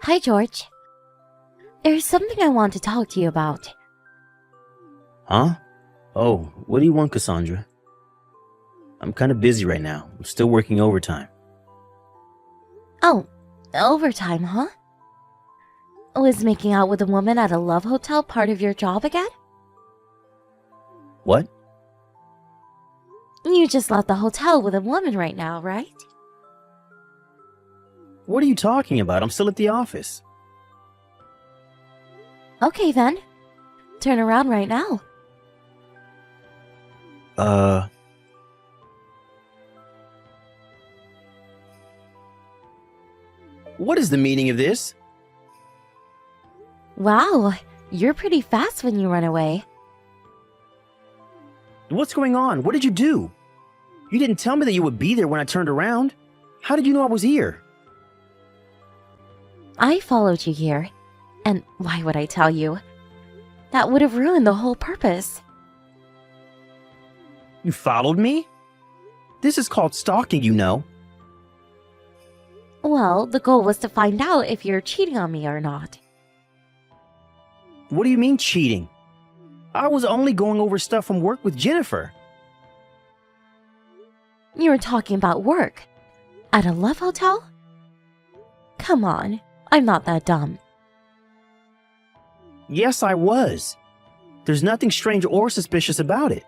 Hi, George. There's something I want to talk to you about. Huh? Oh, what do you want, Cassandra? I'm kind of busy right now. I'm still working overtime. Oh, overtime, huh? Was making out with a woman at a love hotel part of your job again? What? You just left the hotel with a woman right now, right? What are you talking about? I'm still at the office. Okay then. Turn around right now. What is the meaning of this? Wow, you're pretty fast when you run away. What's going on? What did you do? You didn't tell me that you would be there when I turned around. How did you know I was here? I followed you here. And why would I tell you? That would have ruined the whole purpose. You followed me? This is called stalking, you know. Well, the goal was to find out if you're cheating on me or not. What do you mean cheating? I was only going over stuff from work with Jennifer. You were talking about work. At a love hotel? Come on, I'm not that dumb. Yes, I was. There's nothing strange or suspicious about it.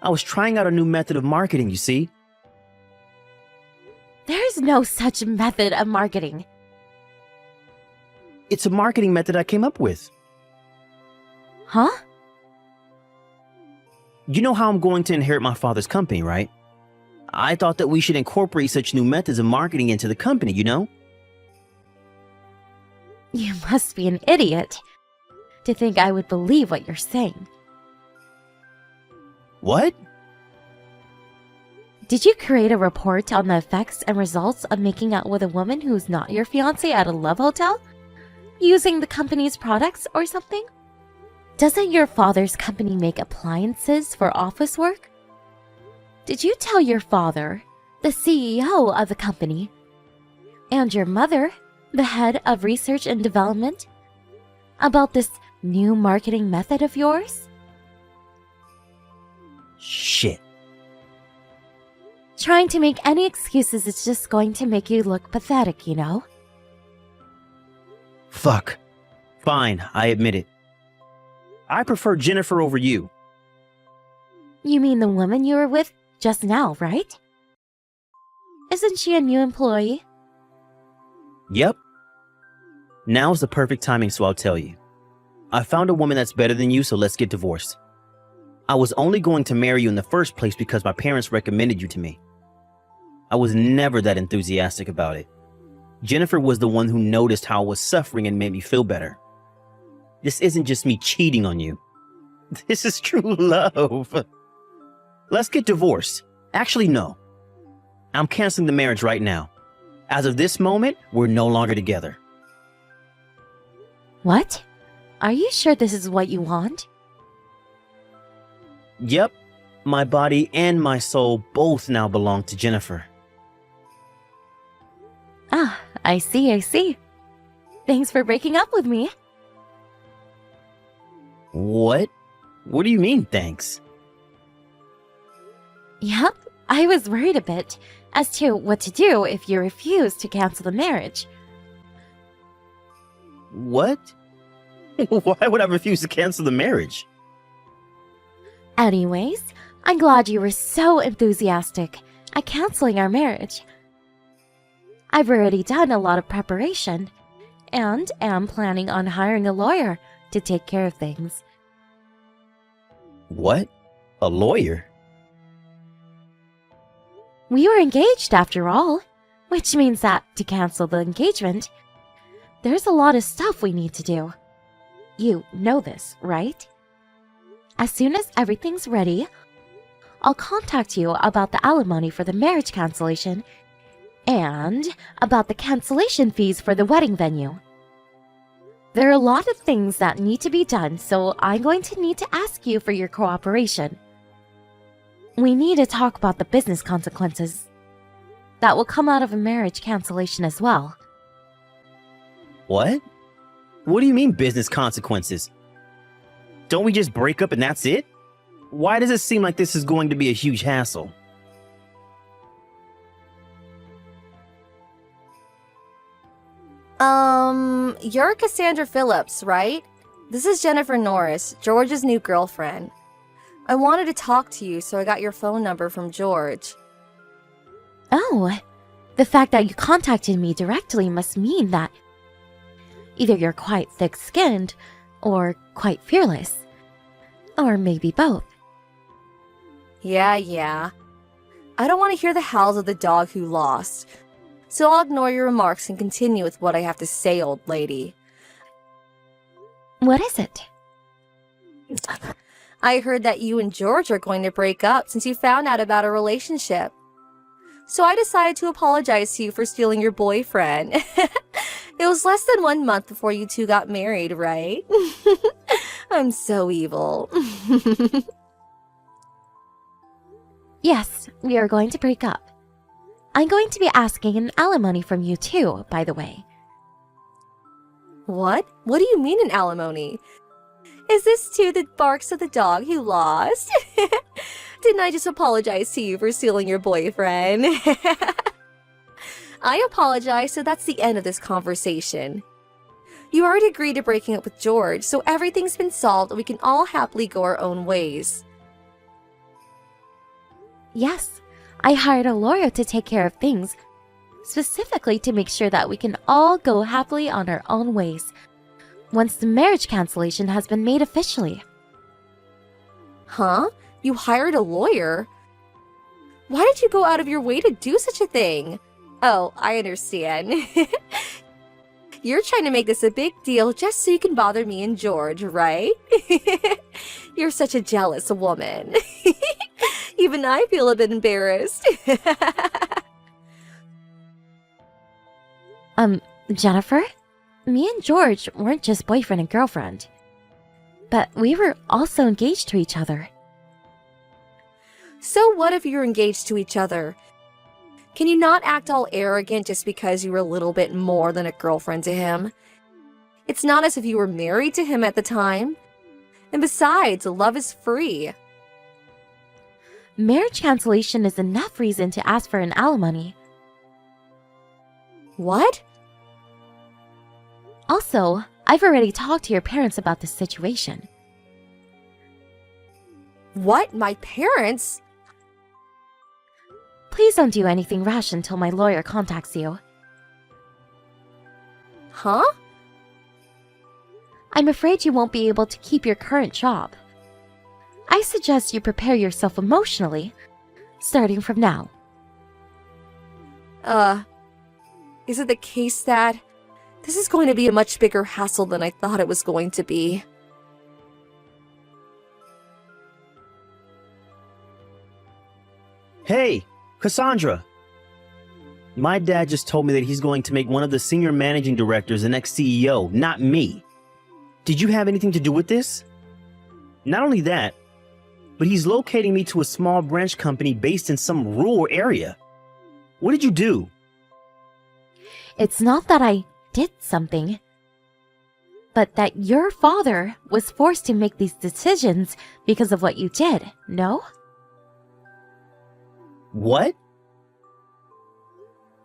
I was trying out a new method of marketing, you see. There's no such method of marketing. It's a marketing method I came up with. Huh? You know how I'm going to inherit my father's company, right? I thought that we should incorporate such new methods of marketing into the company, you know? You must be an idiot to think I would believe what you're saying. What? Did you create a report on the effects and results of making out with a woman who's not your fiancé at a love hotel? Using the company's products or something? Doesn't your father's company make appliances for office work? Did you tell your father, the CEO of the company, and your mother, the head of research and development, about this new marketing method of yours? Shit. Trying to make any excuses is just going to make you look pathetic, you know? Fuck. Fine, I admit it. I prefer Jennifer over you. You mean the woman you were with just now, right? Isn't she a new employee? Yep. Now's the perfect timing, so I'll tell you. I found a woman that's better than you, so let's get divorced. I was only going to marry you in the first place because my parents recommended you to me. I was never that enthusiastic about it. Jennifer was the one who noticed how I was suffering and made me feel better. This isn't just me cheating on you. This is true love. Let's get divorced. Actually, no. I'm canceling the marriage right now. As of this moment, we're no longer together. What? Are you sure this is what you want? Yep. My body and my soul both now belong to Jennifer. Ah, I see. Thanks for breaking up with me. What? What do you mean, thanks? Yep, I was worried a bit as to what to do if you refused to cancel the marriage. What? Why would I refuse to cancel the marriage? Anyways, I'm glad you were so enthusiastic at canceling our marriage. I've already done a lot of preparation and am planning on hiring a lawyer to take care of things. What? A lawyer? We were engaged after all, which means that to cancel the engagement, there's a lot of stuff we need to do. You know this, right? As soon as everything's ready, I'll contact you about the alimony for the marriage cancellation and about the cancellation fees for the wedding venue. There are a lot of things that need to be done, so I'm going to need to ask you for your cooperation. We need to talk about the business consequences that will come out of a marriage cancellation as well. What? What do you mean business consequences? Don't we just break up and that's it? Why does it seem like this is going to be a huge hassle? You're Cassandra Phillips, right? This is Jennifer Norris, George's new girlfriend. I wanted to talk to you, so I got your phone number from George. Oh, the fact that you contacted me directly must mean that either you're quite thick-skinned or quite fearless. Or maybe both. Yeah. I don't want to hear the howls of the dog who lost. So I'll ignore your remarks and continue with what I have to say, old lady. What is it? I heard that you and George are going to break up since you found out about a relationship. So I decided to apologize to you for stealing your boyfriend. It was less than 1 month before you two got married, right? I'm so evil. Yes, we are going to break up. I'm going to be asking an alimony from you too, by the way. What? What do you mean an alimony? Is this too the barks of the dog who lost? Didn't I just apologize to you for stealing your boyfriend? I apologize, so that's the end of this conversation. You already agreed to breaking up with George, so everything's been solved and we can all happily go our own ways. Yes, I hired a lawyer to take care of things, specifically to make sure that we can all go happily on our own ways once the marriage cancellation has been made officially. Huh? You hired a lawyer? Why did you go out of your way to do such a thing? Oh, I understand. You're trying to make this a big deal just so you can bother me and George, right? You're such a jealous woman. Even I feel a bit embarrassed. Jennifer? Me and George weren't just boyfriend and girlfriend, but we were also engaged to each other. So what if you're engaged to each other? Can you not act all arrogant just because you were a little bit more than a girlfriend to him? It's not as if you were married to him at the time. And besides, love is free. Marriage cancellation is enough reason to ask for an alimony. What? Also, I've already talked to your parents about this situation. What? My parents? Please don't do anything rash until my lawyer contacts you. Huh? I'm afraid you won't be able to keep your current job. I suggest you prepare yourself emotionally, starting from now. Is it the case that this is going to be a much bigger hassle than I thought it was going to be? Hey, Cassandra! My dad just told me that he's going to make one of the senior managing directors the next CEO, not me. Did you have anything to do with this? Not only that, but he's locating me to a small branch company based in some rural area. What did you do? It's not that I did something, but that your father was forced to make these decisions because of what you did, no? What?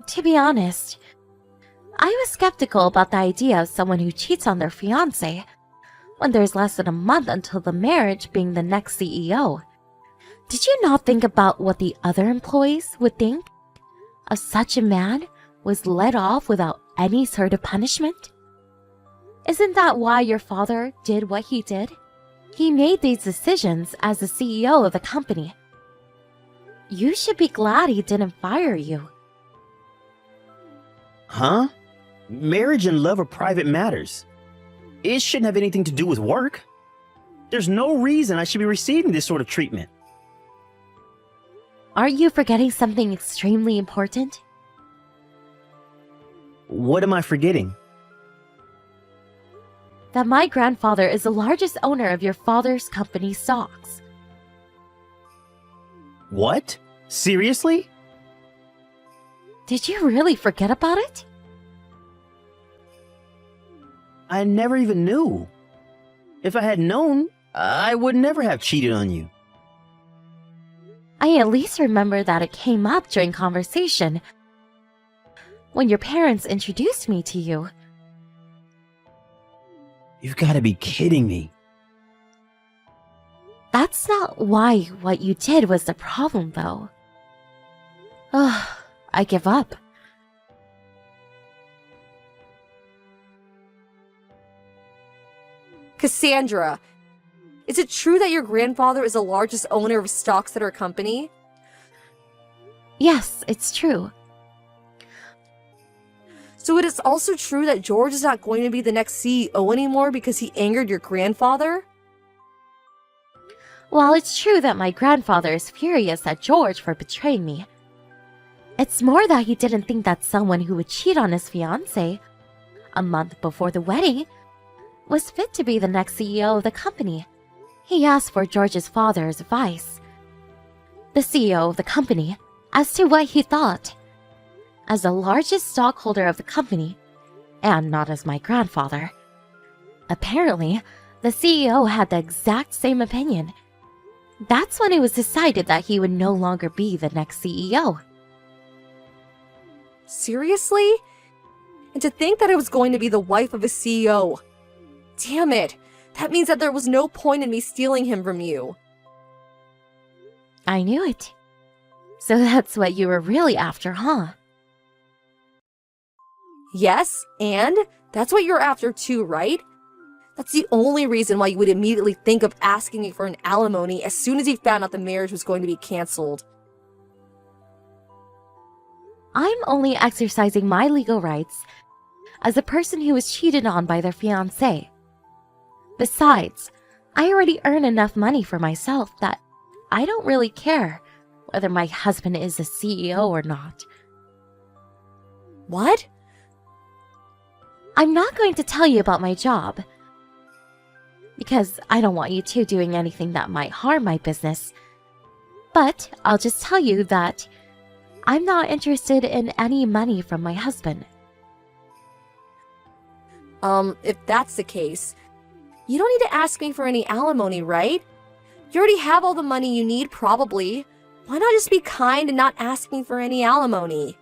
To be honest, I was skeptical about the idea of someone who cheats on their fiancé when there's less than a month until the marriage being the next CEO. Did you not think about what the other employees would think of such a man was let off without any sort of punishment? Isn't that why your father did what he did? He made these decisions as the CEO of the company. You should be glad he didn't fire you. Huh? Marriage and love are private matters. It shouldn't have anything to do with work. There's no reason I should be receiving this sort of treatment. Aren't you forgetting something extremely important? What am I forgetting? That my grandfather is the largest owner of your father's company stocks. What? Seriously? Did you really forget about it? I never even knew. If I had known, I would never have cheated on you. I at least remember that it came up during conversation when your parents introduced me to you. You've got to be kidding me. That's not why what you did was the problem, though. Ugh, I give up. Cassandra, is it true that your grandfather is the largest owner of stocks at our company? Yes, it's true. So it is also true that George is not going to be the next CEO anymore because he angered your grandfather? While it's true that my grandfather is furious at George for betraying me, it's more that he didn't think that someone who would cheat on his fiancée a month before the wedding was fit to be the next CEO of the company. He asked for George's father's advice, the CEO of the company, as to what he thought. As the largest stockholder of the company, and not as my grandfather. Apparently, the CEO had the exact same opinion. That's when it was decided that he would no longer be the next CEO. Seriously? And to think that I was going to be the wife of a CEO. Damn it! That means that there was no point in me stealing him from you. I knew it. So that's what you were really after, huh? Yes, and that's what you're after too, right? That's the only reason why you would immediately think of asking me for an alimony as soon as you found out the marriage was going to be cancelled. I'm only exercising my legal rights as a person who was cheated on by their fiancé. Besides, I already earn enough money for myself that I don't really care whether my husband is a CEO or not. What? I'm not going to tell you about my job, because I don't want you two doing anything that might harm my business. But I'll just tell you that I'm not interested in any money from my husband. If that's the case, you don't need to ask me for any alimony, right? You already have all the money you need, probably. Why not just be kind and not ask me for any alimony?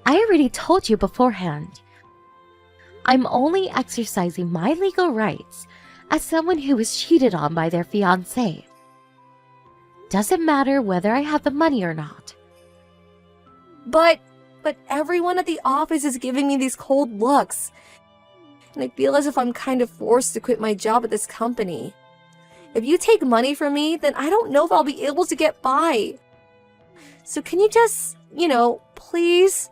I already told you beforehand. I'm only exercising my legal rights as someone who was cheated on by their fiancé. Doesn't matter whether I have the money or not. But everyone at the office is giving me these cold looks. And I feel as if I'm kind of forced to quit my job at this company. If you take money from me, then I don't know if I'll be able to get by. So can you just, please?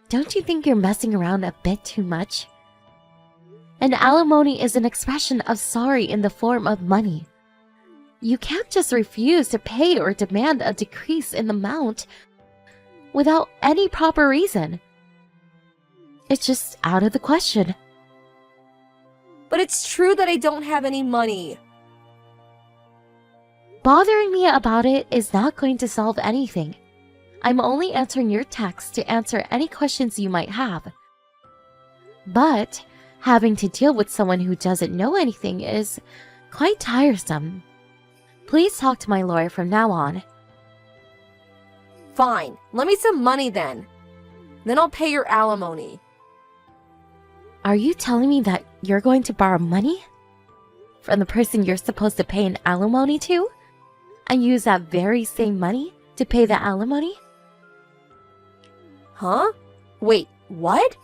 Don't you think you're messing around a bit too much? An alimony is an expression of sorry in the form of money. You can't just refuse to pay or demand a decrease in the amount without any proper reason. It's just out of the question. But it's true that I don't have any money. Bothering me about it is not going to solve anything. I'm only answering your text to answer any questions you might have. But having to deal with someone who doesn't know anything is quite tiresome. Please talk to my lawyer from now on. Fine, lend me some money then. Then I'll pay your alimony. Are you telling me that you're going to borrow money from the person you're supposed to pay an alimony to and use that very same money to pay the alimony? Huh? Wait, what?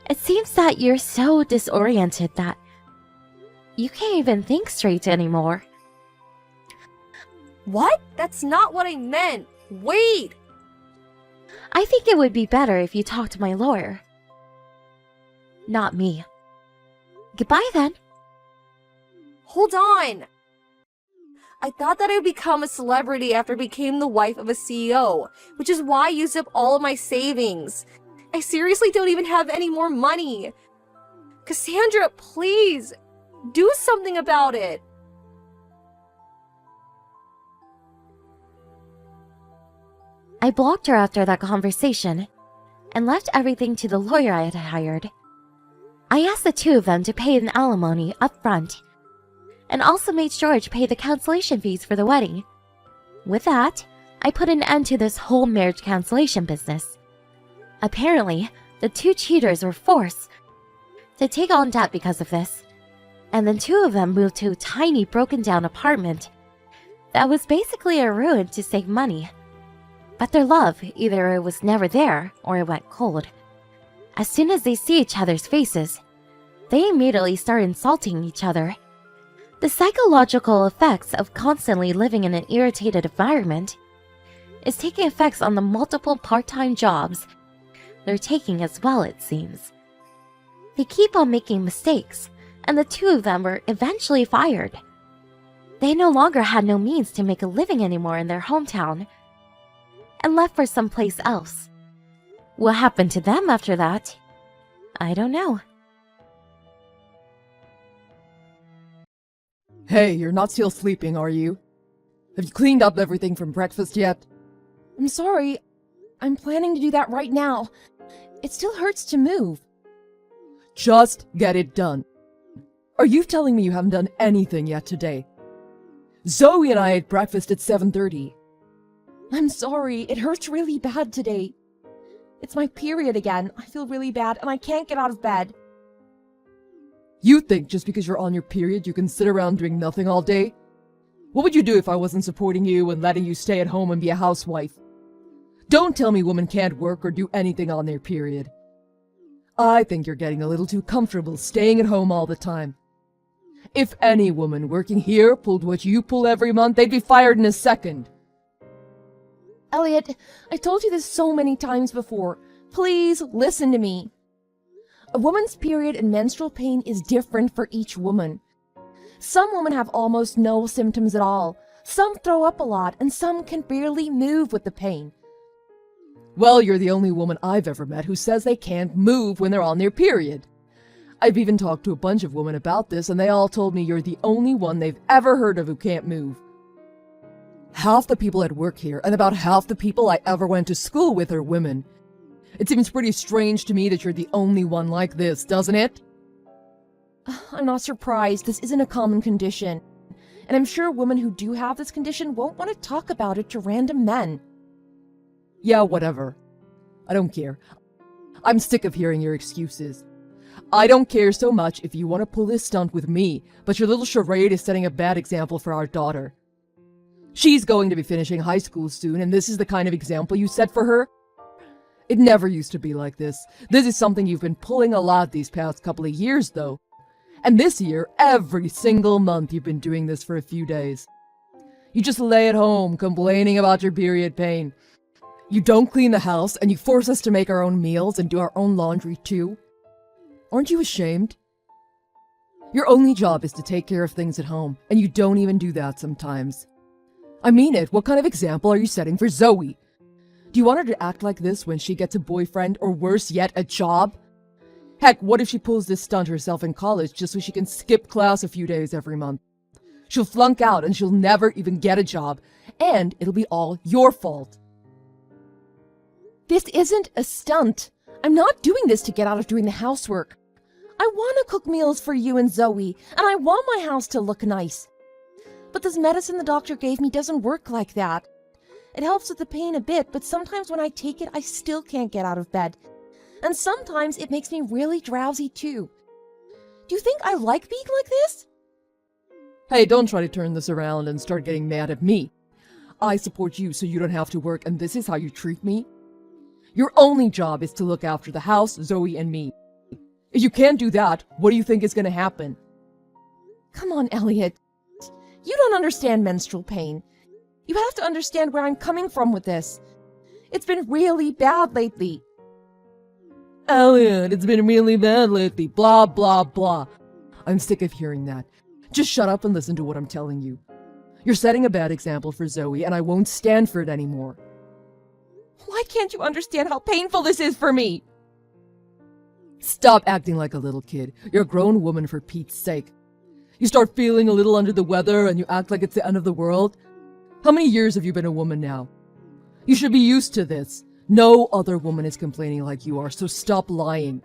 It seems that you're so disoriented that you can't even think straight anymore. What? That's not what I meant. Wait! I think it would be better if you talked to my lawyer. Not me. Goodbye then. Hold on! I thought that I would become a celebrity after I became the wife of a CEO, which is why I used up all of my savings. I seriously don't even have any more money. Cassandra, please, do something about it. I blocked her after that conversation. and left everything to the lawyer I had hired. I asked the two of them to pay an alimony up front, and also made George pay the cancellation fees for the wedding. With that, I put an end to this whole marriage cancellation business. Apparently, the two cheaters were forced to take on debt because of this, and then two of them moved to a tiny broken-down apartment that was basically a ruin to save money. But their love, either it was never there or it went cold. As soon as they see each other's faces, they immediately start insulting each other. The psychological effects of constantly living in an irritated environment is taking effects on the multiple part-time jobs they're taking as well, it seems. They keep on making mistakes, and the two of them were eventually fired. They no longer had no means to make a living anymore in their hometown, and left for someplace else. What happened to them after that? I don't know. Hey, you're not still sleeping, are you? Have you cleaned up everything from breakfast yet? I'm sorry. I'm planning to do that right now. It still hurts to move. Just get it done. Are you telling me you haven't done anything yet today? Zoe and I ate breakfast at 7:30. I'm sorry. It hurts really bad today. It's my period again. I feel really bad and I can't get out of bed. You think just because you're on your period you can sit around doing nothing all day? What would you do if I wasn't supporting you and letting you stay at home and be a housewife? Don't tell me women can't work or do anything on their period. I think you're getting a little too comfortable staying at home all the time. If any woman working here pulled what you pull every month, they'd be fired in a second. Elliot, I told you this so many times before. Please listen to me. A woman's period and menstrual pain is different for each woman. Some women have almost no symptoms at all. Some throw up a lot, and some can barely move with the pain. Well, you're the only woman I've ever met who says they can't move when they're on their period. I've even talked to a bunch of women about this, and they all told me you're the only one they've ever heard of who can't move. Half the people at work here, and about half the people I ever went to school with are women. It seems pretty strange to me that you're the only one like this, doesn't it? I'm not surprised. This isn't a common condition. And I'm sure women who do have this condition won't want to talk about it to random men. Yeah, whatever. I don't care. I'm sick of hearing your excuses. I don't care so much if you want to pull this stunt with me, but your little charade is setting a bad example for our daughter. She's going to be finishing high school soon, and this is the kind of example you set for her? It never used to be like this. This is something you've been pulling a lot these past couple of years, though. And this year, every single month you've been doing this for a few days. You just lay at home complaining about your period pain. You don't clean the house, and you force us to make our own meals and do our own laundry too. Aren't you ashamed? Your only job is to take care of things at home, and you don't even do that sometimes. I mean it. What kind of example are you setting for Zoe? Do you want her to act like this when she gets a boyfriend, or worse yet, a job? Heck, what if she pulls this stunt herself in college just so she can skip class a few days every month? She'll flunk out and she'll never even get a job, and it'll be all your fault. This isn't a stunt. I'm not doing this to get out of doing the housework. I want to cook meals for you and Zoe, and I want my house to look nice. But this medicine the doctor gave me doesn't work like that. It helps with the pain a bit, but sometimes when I take it, I still can't get out of bed. And sometimes it makes me really drowsy too. Do you think I like being like this? Hey, don't try to turn this around and start getting mad at me. I support you so you don't have to work, and this is how you treat me? Your only job is to look after the house, Zoe, and me. If you can't do that, what do you think is going to happen? Come on, Elliot. You don't understand menstrual pain. You have to understand where I'm coming from with this. It's been really bad lately. Elliot, it's been really bad lately. Blah, blah, blah. I'm sick of hearing that. Just shut up and listen to what I'm telling you. You're setting a bad example for Zoe, and I won't stand for it anymore. Why can't you understand how painful this is for me? Stop acting like a little kid. You're a grown woman, for Pete's sake. You start feeling a little under the weather and you act like it's the end of the world. How many years have you been a woman now? You should be used to this. No other woman is complaining like you are, so stop lying.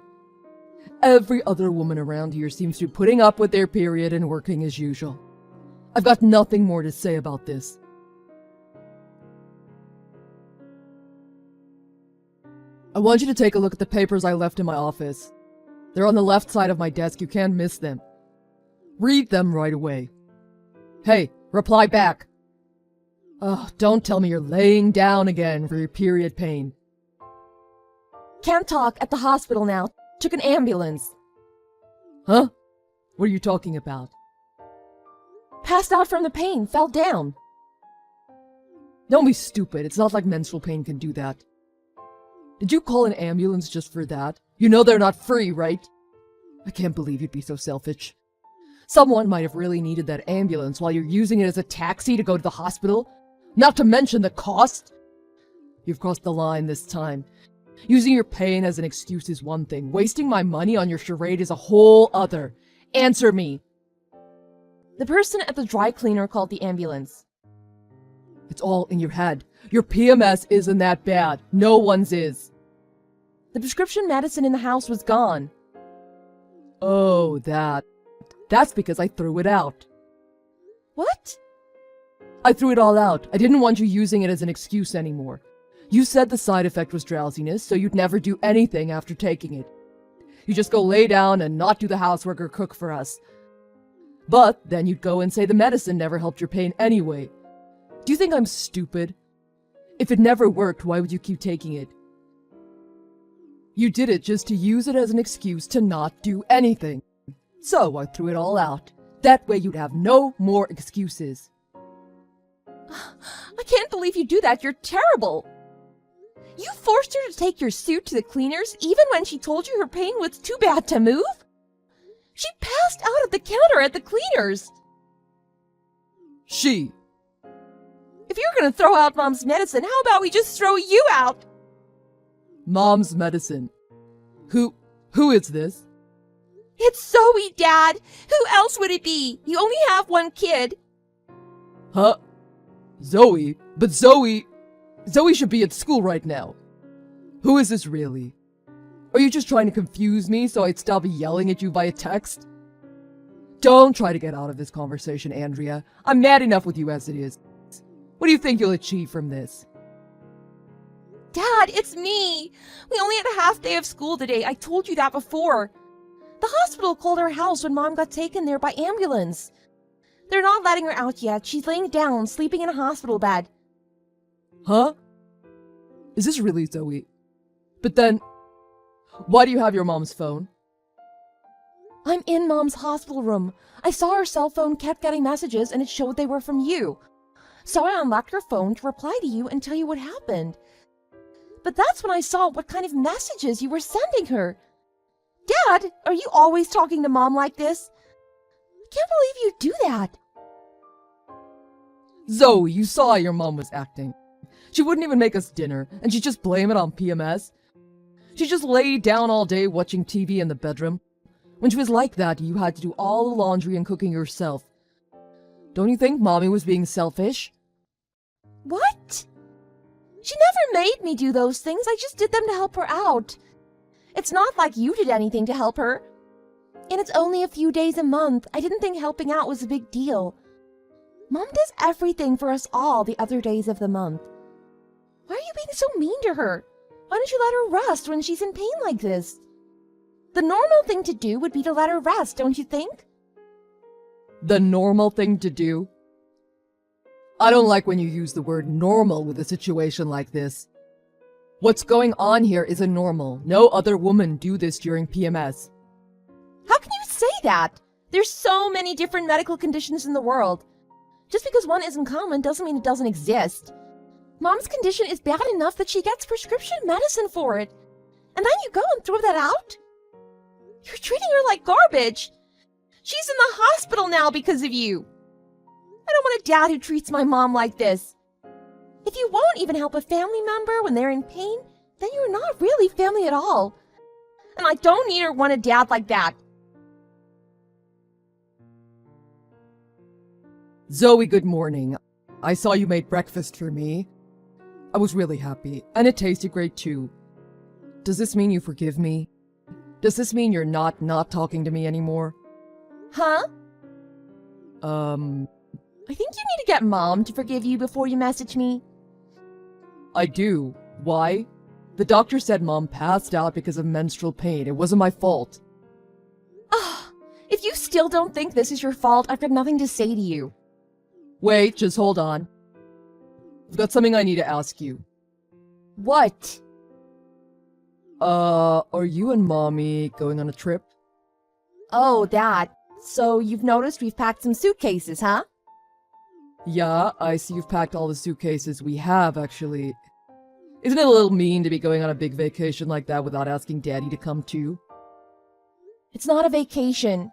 Every other woman around here seems to be putting up with their period and working as usual. I've got nothing more to say about this. I want you to take a look at the papers I left in my office. They're on the left side of my desk. You can't miss them. Read them right away. Hey, reply back. Oh, don't tell me you're laying down again for your period pain. Can't talk, at the hospital now. Took an ambulance. Huh? What are you talking about? Passed out from the pain, fell down. Don't be stupid. It's not like menstrual pain can do that. Did you call an ambulance just for that? You know they're not free, right? I can't believe you'd be so selfish. Someone might have really needed that ambulance while you're using it as a taxi to go to the hospital. Not to mention the cost. You've crossed the line this time. Using your pain as an excuse is one thing. Wasting my money on your charade is a whole other. Answer me. The person at the dry cleaner called the ambulance. It's all in your head. Your PMS isn't that bad. No one's is. The prescription medicine in the house was gone. Oh, that's because I threw it out. What? I threw it all out. I didn't want you using it as an excuse anymore. You said the side effect was drowsiness, so you'd never do anything after taking it. You just go lay down and not do the housework or cook for us. But then you'd go and say the medicine never helped your pain anyway. Do you think I'm stupid? If it never worked, why would you keep taking it? You did it just to use it as an excuse to not do anything. So I threw it all out. That way you'd have no more excuses. I can't believe you do that. You're terrible. You forced her to take your suit to the cleaners even when she told you her pain was too bad to move? She passed out at the counter at the cleaners. She. If you're going to throw out Mom's medicine, how about we just throw you out? Mom's medicine. Who is this? It's Zoe, Dad. Who else would it be? You only have one kid. Huh? Zoe? But Zoe should be at school right now. Who is this really? Are you just trying to confuse me so I'd stop yelling at you via text? Don't try to get out of this conversation, Andrea. I'm mad enough with you as it is. What do you think you'll achieve from this? Dad, it's me. We only had a half day of school today. I told you that before. The hospital called our house when Mom got taken there by ambulance. They're not letting her out yet. She's laying down, sleeping in a hospital bed. Huh? Is this really Zoe? But then, why do you have your mom's phone? I'm in Mom's hospital room. I saw her cell phone kept getting messages and it showed they were from you. So I unlocked her phone to reply to you and tell you what happened. But that's when I saw what kind of messages you were sending her. Dad, are you always talking to Mom like this? I can't believe you do that. Zoe, you saw how your mom was acting. She wouldn't even make us dinner, and she'd just blame it on PMS. She just laid down all day watching TV in the bedroom. When she was like that, you had to do all the laundry and cooking yourself. Don't you think Mommy was being selfish? What? She never made me do those things. I just did them to help her out. It's not like you did anything to help her. And it's only a few days a month. I didn't think helping out was a big deal. Mom does everything for us all the other days of the month. Why are you being so mean to her? Why don't you let her rest when she's in pain like this? The normal thing to do would be to let her rest, don't you think? The normal thing to do? I don't like when you use the word normal with a situation like this. What's going on here isn't normal. No other woman do this during PMS. How can you say that? There's so many different medical conditions in the world. Just because one isn't common doesn't mean it doesn't exist. Mom's condition is bad enough that she gets prescription medicine for it. And then you go and throw that out? You're treating her like garbage. She's in the hospital now because of you. I don't want a dad who treats my mom like this. If you won't even help a family member when they're in pain, then you're not really family at all. And I don't need or want a dad like that. Zoe, good morning. I saw you made breakfast for me. I was really happy, and it tasted great too. Does this mean you forgive me? Does this mean you're not talking to me anymore? Huh? I I think you need to get Mom to forgive you before you message me. I do. Why? The doctor said Mom passed out because of menstrual pain. It wasn't my fault. Ah, if you still don't think this is your fault, I've got nothing to say to you. Wait, just hold on. I've got something I need to ask you. What? Are you and Mommy going on a trip? Oh, that. So you've noticed we've packed some suitcases, huh? Yeah, I see you've packed all the suitcases we have, actually. Isn't it a little mean to be going on a big vacation like that without asking Daddy to come too? It's not a vacation.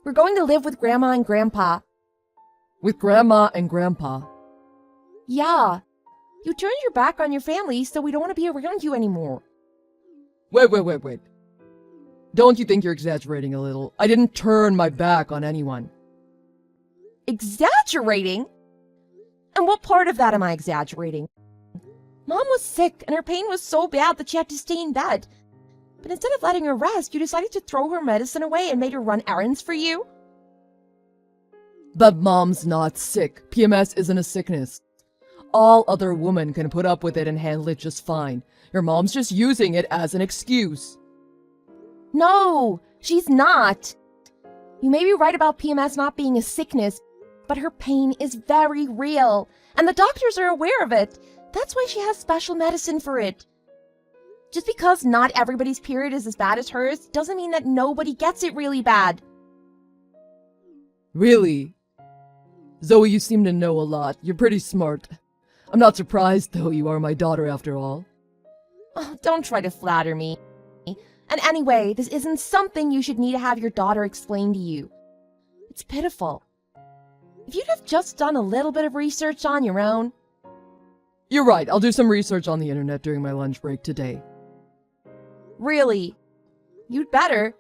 We're going to live with Grandma and Grandpa. With Grandma and Grandpa? Yeah. You turned your back on your family, so we don't want to be around you anymore. Wait. Don't you think you're exaggerating a little? I didn't turn my back on anyone. Exaggerating? And what part of that am I exaggerating? Mom was sick, and her pain was so bad that she had to stay in bed. But instead of letting her rest, you decided to throw her medicine away and made her run errands for you? But Mom's not sick. PMS isn't a sickness. All other women can put up with it and handle it just fine. Your mom's just using it as an excuse. No, she's not. You may be right about PMS not being a sickness, but her pain is very real, and the doctors are aware of it. That's why she has special medicine for it. Just because not everybody's period is as bad as hers doesn't mean that nobody gets it really bad. Really? Zoe, you seem to know a lot. You're pretty smart. I'm not surprised, though. You are my daughter after all. Oh, don't try to flatter me. And anyway, this isn't something you should need to have your daughter explain to you. It's pitiful. If you'd have just done a little bit of research on your own. You're right. I'll do some research on the internet during my lunch break today. Really? You'd better.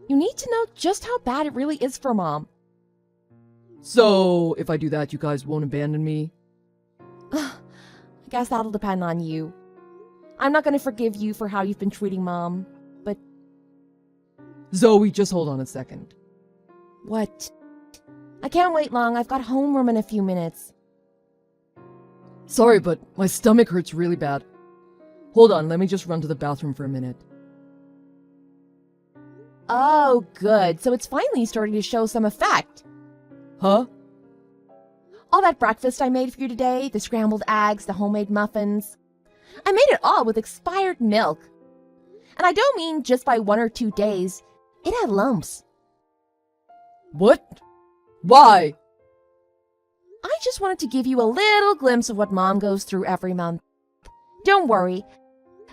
You need to know just how bad it really is for Mom. So, if I do that, you guys won't abandon me? I guess that'll depend on you. I'm not going to forgive you for how you've been treating Mom, but... Zoe, just hold on a second. What? I can't wait long. I've got homeroom in a few minutes. Sorry, but my stomach hurts really bad. Hold on, let me just run to the bathroom for a minute. Oh, good. So it's finally starting to show some effect. Huh? All that breakfast I made for you today, the scrambled eggs, the homemade muffins. I made it all with expired milk. And I don't mean just by 1 or 2 days. It had lumps. What? Why? I just wanted to give you a little glimpse of what Mom goes through every month. Don't worry.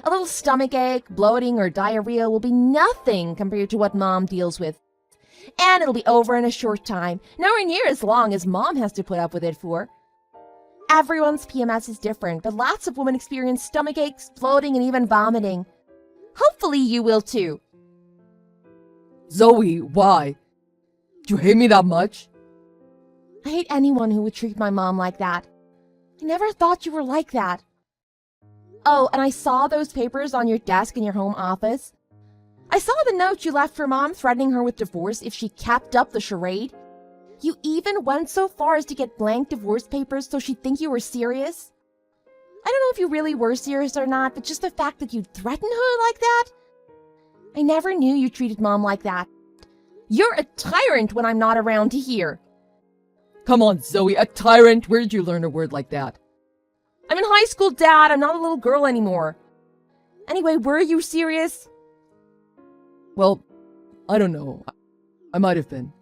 A little stomachache, bloating, or diarrhea will be nothing compared to what Mom deals with. And it'll be over in a short time, nowhere near as long as Mom has to put up with it for. Everyone's PMS is different, but lots of women experience stomach aches, bloating, and even vomiting. Hopefully you will too. Zoe, why? Do you hate me that much? I hate anyone who would treat my mom like that. I never thought you were like that. Oh, and I saw those papers on your desk in your home office. I saw the note you left for Mom threatening her with divorce if she kept up the charade. You even went so far as to get blank divorce papers so she'd think you were serious. I don't know if you really were serious or not, but just the fact that you'd threaten her like that? I never knew you treated Mom like that. You're a tyrant when I'm not around to hear. Come on, Zoe, a tyrant? Where did you learn a word like that? I'm in high school, Dad. I'm not a little girl anymore. Anyway, were you serious? Well, I don't know. I might have been.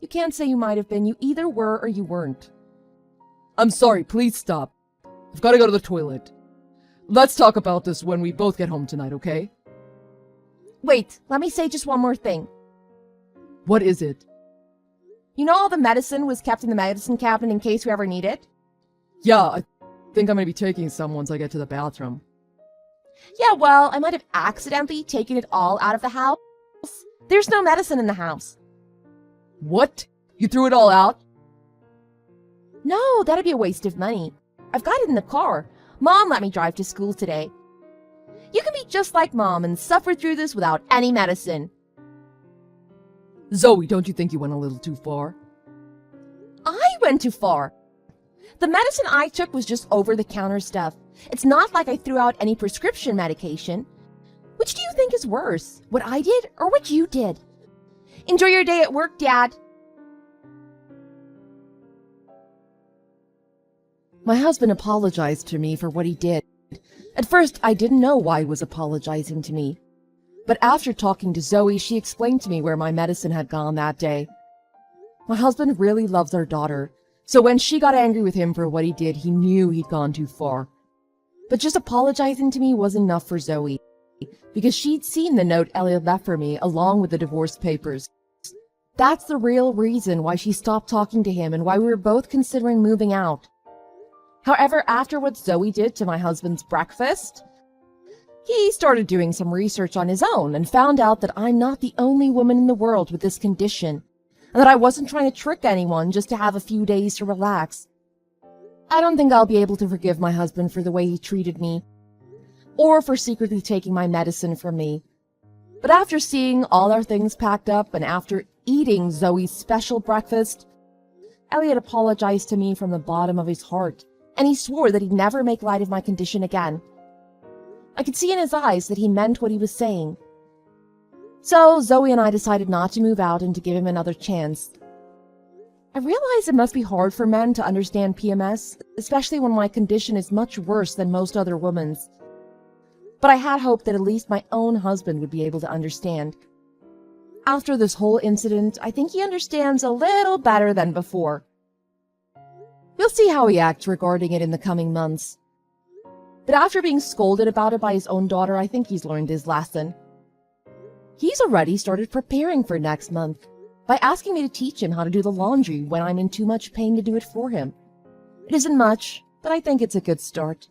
You can't say you might have been. You either were or you weren't. I'm sorry, please stop. I've got to go to the toilet. Let's talk about this when we both get home tonight, okay? Wait, let me say just one more thing. What is it? You know all the medicine was kept in the medicine cabinet in case we ever need it? Yeah, I think I'm going to be taking some once I get to the bathroom. Yeah, well, I might have accidentally taken it all out of the house. There's no medicine in the house. What? You threw it all out? No, that'd be a waste of money. I've got it in the car. Mom let me drive to school today. You can be just like Mom and suffer through this without any medicine. Zoe, don't you think you went a little too far? I went too far. The medicine I took was just over-the-counter stuff. It's not like I threw out any prescription medication. Which do you think is worse, what I did or what you did? Enjoy your day at work, Dad. My husband apologized to me for what he did. At first, I didn't know why he was apologizing to me. But after talking to Zoe, she explained to me where my medicine had gone that day. My husband really loves our daughter, so when she got angry with him for what he did, he knew he'd gone too far. But just apologizing to me wasn't enough for Zoe, because she'd seen the note Elliot left for me along with the divorce papers. That's the real reason why she stopped talking to him and why we were both considering moving out. However, after what Zoe did to my husband's breakfast, he started doing some research on his own and found out that I'm not the only woman in the world with this condition, and that I wasn't trying to trick anyone just to have a few days to relax. I don't think I'll be able to forgive my husband for the way he treated me, or for secretly taking my medicine from me. But after seeing all our things packed up and after eating Zoe's special breakfast, Elliot apologized to me from the bottom of his heart, and he swore that he'd never make light of my condition again. I could see in his eyes that he meant what he was saying. So Zoe and I decided not to move out and to give him another chance. I realize it must be hard for men to understand PMS, especially when my condition is much worse than most other women's. But I had hoped that at least my own husband would be able to understand. After this whole incident, I think he understands a little better than before. We'll see how he acts regarding it in the coming months. But after being scolded about it by his own daughter, I think he's learned his lesson. He's already started preparing for next month by asking me to teach him how to do the laundry when I'm in too much pain to do it for him. It isn't much, but I think it's a good start.